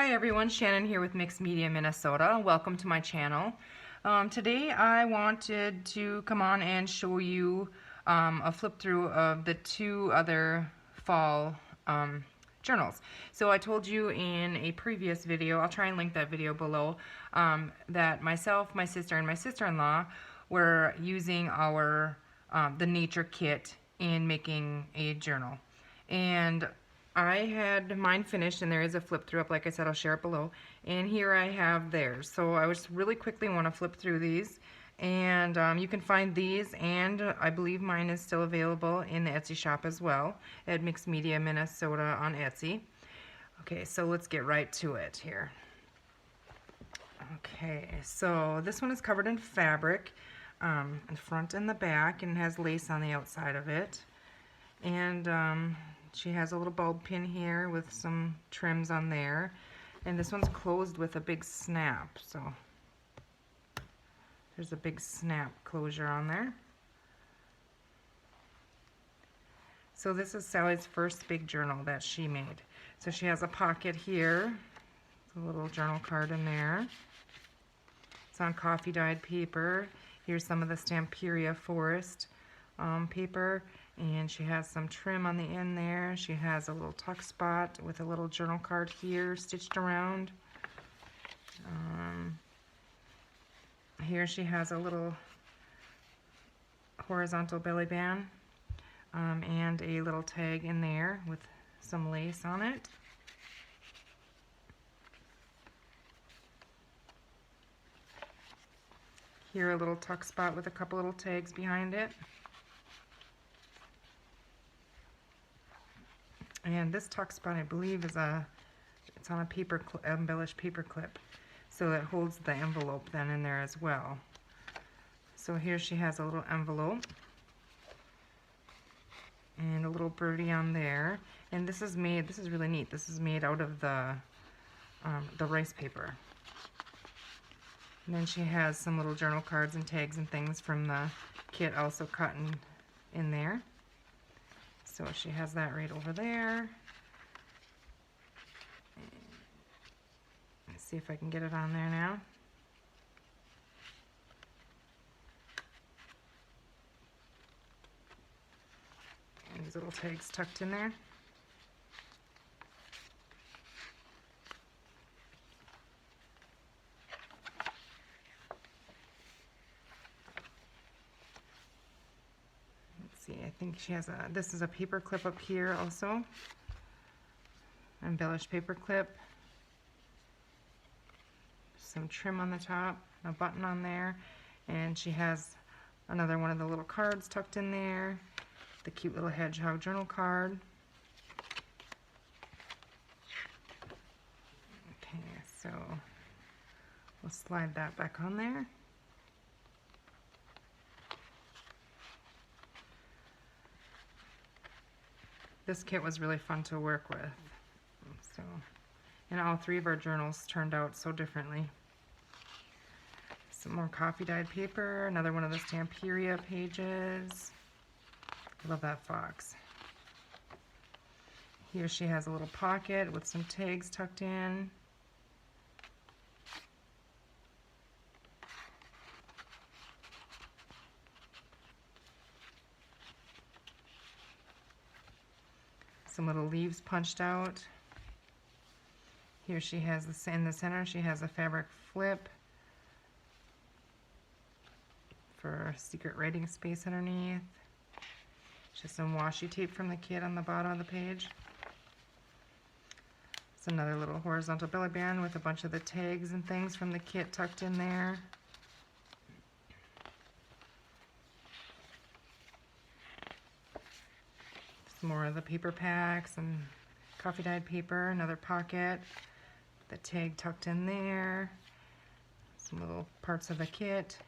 Hi everyone, Shannon here with Mixed Media Minnesota. Welcome to my channel. Today I wanted to come on and show you a flip through of the two other fall journals. So I told you in a previous video, I'll try and link that video below, that myself, my sister, and my sister-in-law were using our the nature kit in making a journal. And I had mine finished, and there is a flip through up. Like I said, I'll share it below. And here I have theirs. So I just really quickly want to flip through these. And you can find these, and I believe mine is still available in the Etsy shop as well at Mixed Media Minnesota on Etsy. Okay, so let's get right to it here. Okay, so this one is covered in fabric, in the front and the back, and has lace on the outside of it. And she has a little bulb pin here with some trims on there. And this one's closed with a big snap. So there's a big snap closure on there. So this is Sally's first big journal that she made. So she has a pocket here. A little journal card in there. It's on coffee dyed paper. Here's some of the Stamperia Forest paper. And she has some trim on the end there. She has a little tuck spot with a little journal card here stitched around. Here she has a little horizontal belly band and a little tag in there with some lace on it. Here a little tuck spot with a couple little tags behind it. And this tuck spot, I believe, it's on a embellished paper clip, so it holds the envelope then in there as well. So here she has a little envelope and a little birdie on there. And this is really neat. This is made out of the rice paper. And then she has some little journal cards and tags and things from the kit also cut in there. So she has that right over there. Let's see if I can get it on there now. And these little tags tucked in there. I think she has this is a paper clip up here also. Embellished paper clip. Some trim on the top, a button on there, and she has another one of the little cards tucked in there. The cute little hedgehog journal card. Okay, so we'll slide that back on there. This kit was really fun to work with. So, and all three of our journals turned out so differently. Some more coffee dyed paper, another one of the Stamperia pages. I love that fox. Here she has a little pocket with some tags tucked in. Some little leaves punched out. Here she has in the center, she has a fabric flip for secret writing space underneath. She has some washi tape from the kit on the bottom of the page. It's another little horizontal belly band with a bunch of the tags and things from the kit tucked in there. More of the paper packs and coffee dyed paper, another pocket, the tag tucked in there, some little parts of the kit.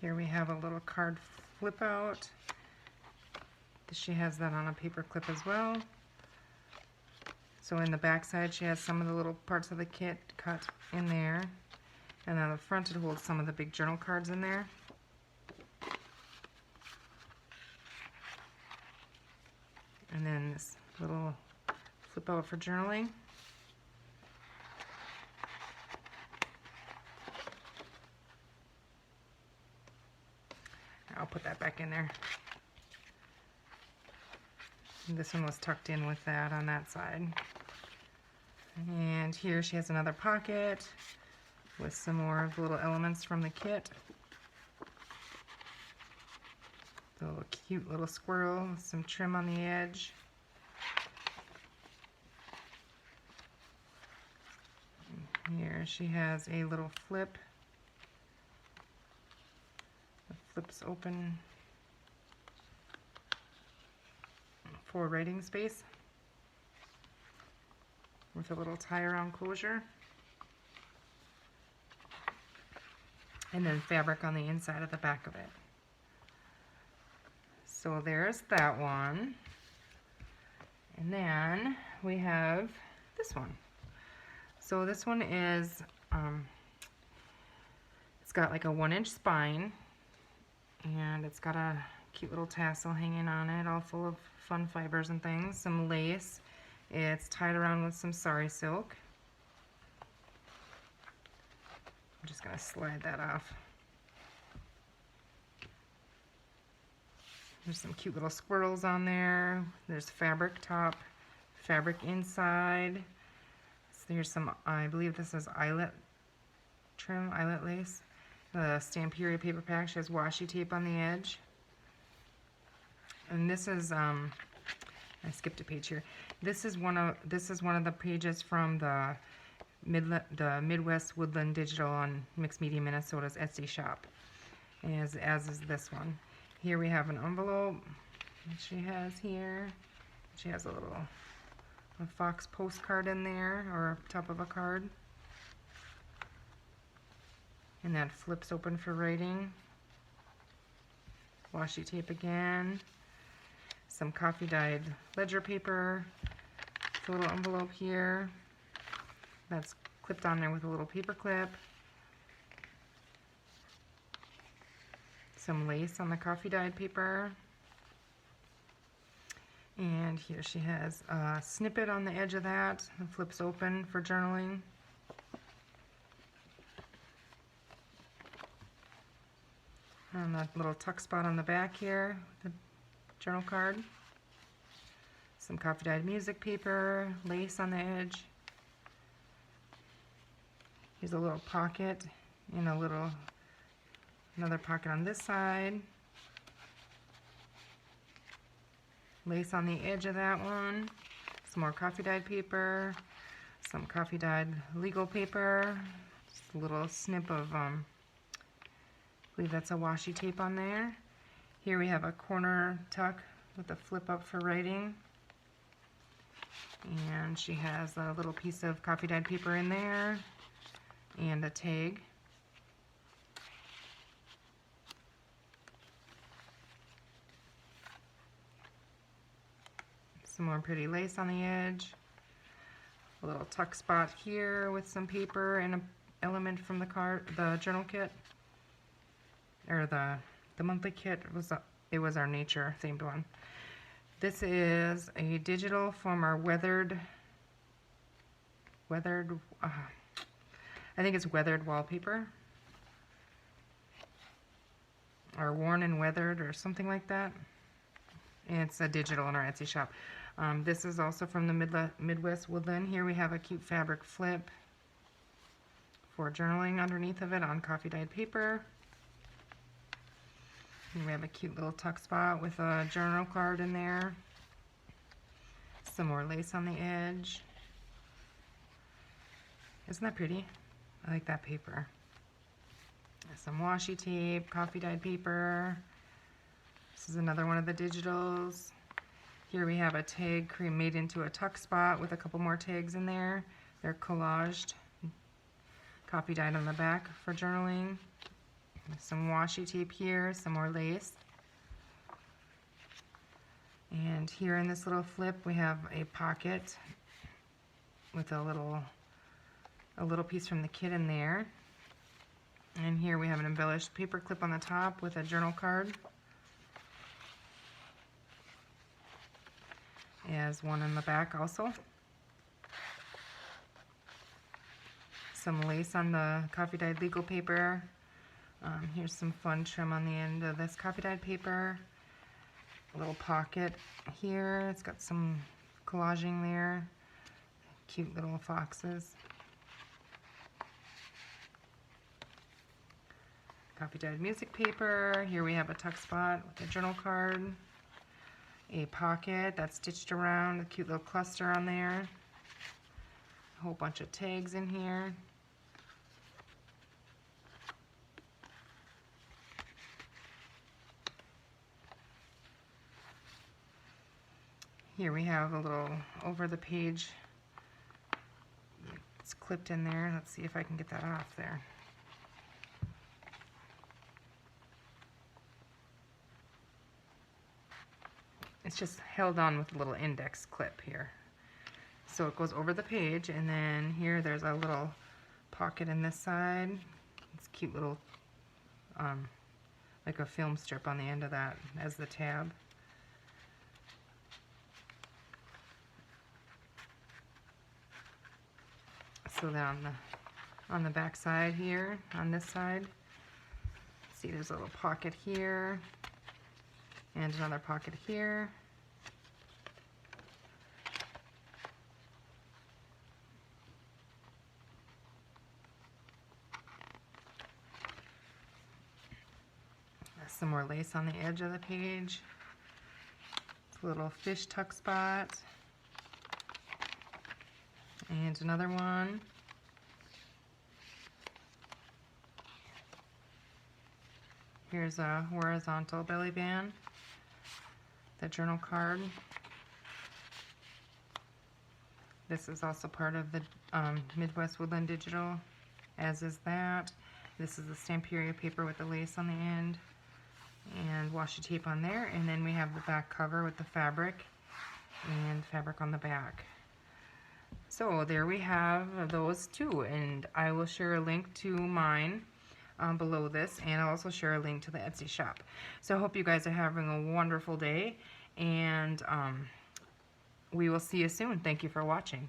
Here we have a little card flip out. She has that on a paper clip as well. So in the back side, she has some of the little parts of the kit cut in there. And on the front, it holds some of the big journal cards in there. And then this little flip out for journaling. I'll put that back in there. And this one was tucked in with that on that side. And here she has another pocket with some more of the little elements from the kit. The little cute little squirrel with some trim on the edge. And here she has a little flip. It flips open for writing space with a little tie around closure. And then fabric on the inside of the back of it. So there's that one. And then we have this one. So this one is, it's got like a 1-inch spine, and it's got a cute little tassel hanging on it, all full of fun fibers and things, some lace. It's tied around with some sari silk. I'm just going to slide that off. There's some cute little squirrels on there. There's fabric top, fabric inside. So here's some, I believe this is eyelet trim, eyelet lace. The Stamperia paper pack, she has washi tape on the edge. And this is, I skipped a page here. This is one of the pages from the Midwest Woodland Digital on Mixed Media Minnesota's Etsy shop, as is this one. Here we have an envelope that she has here. She has a fox postcard in there, or top of a card. And that flips open for writing. Washi tape again. Some coffee dyed ledger paper. It's a little envelope here. That's clipped on there with a little paper clip. Some lace on the coffee dyed paper. And here she has a snippet on the edge of that. It flips open for journaling. And that little tuck spot on the back here, the journal card. Some coffee dyed music paper, lace on the edge. Here's a little pocket and another pocket on this side. Lace on the edge of that one. Some more coffee dyed paper. Some coffee dyed legal paper. Just a little snip of, I believe that's a washi tape on there. Here we have a corner tuck with a flip up for writing. And she has a little piece of coffee dyed paper in there. And a tag. Some more pretty lace on the edge. A little tuck spot here with some paper and an element from the journal kit. Or the monthly kit it was our nature themed one. This is a digital from our weathered I think it's weathered wallpaper, or worn and weathered, or something like that. And it's a digital in our Etsy shop. This is also from the Midwest Woodland. Here we have a cute fabric flip for journaling underneath of it on coffee dyed paper. And we have a cute little tuck spot with a journal card in there. Some more lace on the edge. Isn't that pretty? I like that paper. Some washi tape, coffee dyed paper. This is another one of the digitals. Here we have a tag made into a tuck spot with a couple more tags in there. They're collaged, coffee dyed on the back for journaling. Some washi tape here, some more lace. And here in this little flip we have a pocket with a little piece from the kit in there. And here we have an embellished paper clip on the top with a journal card. It has one in the back also. Some lace on the coffee dyed legal paper. Here's some fun trim on the end of this coffee dyed paper. A little pocket here. It's got some collaging there. Cute little foxes. Coffee dyed music paper. Here we have a tuck spot with a journal card. A pocket that's stitched around, a cute little cluster on there. A whole bunch of tags in here. Here we have a little over the page. It's clipped in there. Let's see if I can get that off there. It's just held on with a little index clip here. So it goes over the page, and then here there's a little pocket in this side. It's a cute little, like a film strip on the end of that as the tab. So then on the back side here, on this side, see there's a little pocket here, and another pocket here. Some more lace on the edge of the page. A little fish tuck spot. And another one. Here's a horizontal belly band. The journal card. This is also part of the Midwest Woodland Digital, as is that. This is the Stamperia paper with the lace on the end and washi tape on there. And then we have the back cover with the fabric and fabric on the back. So there we have those two, and I will share a link to mine below this, and I'll also share a link to the Etsy shop. So I hope you guys are having a wonderful day, and we will see you soon. Thank you for watching.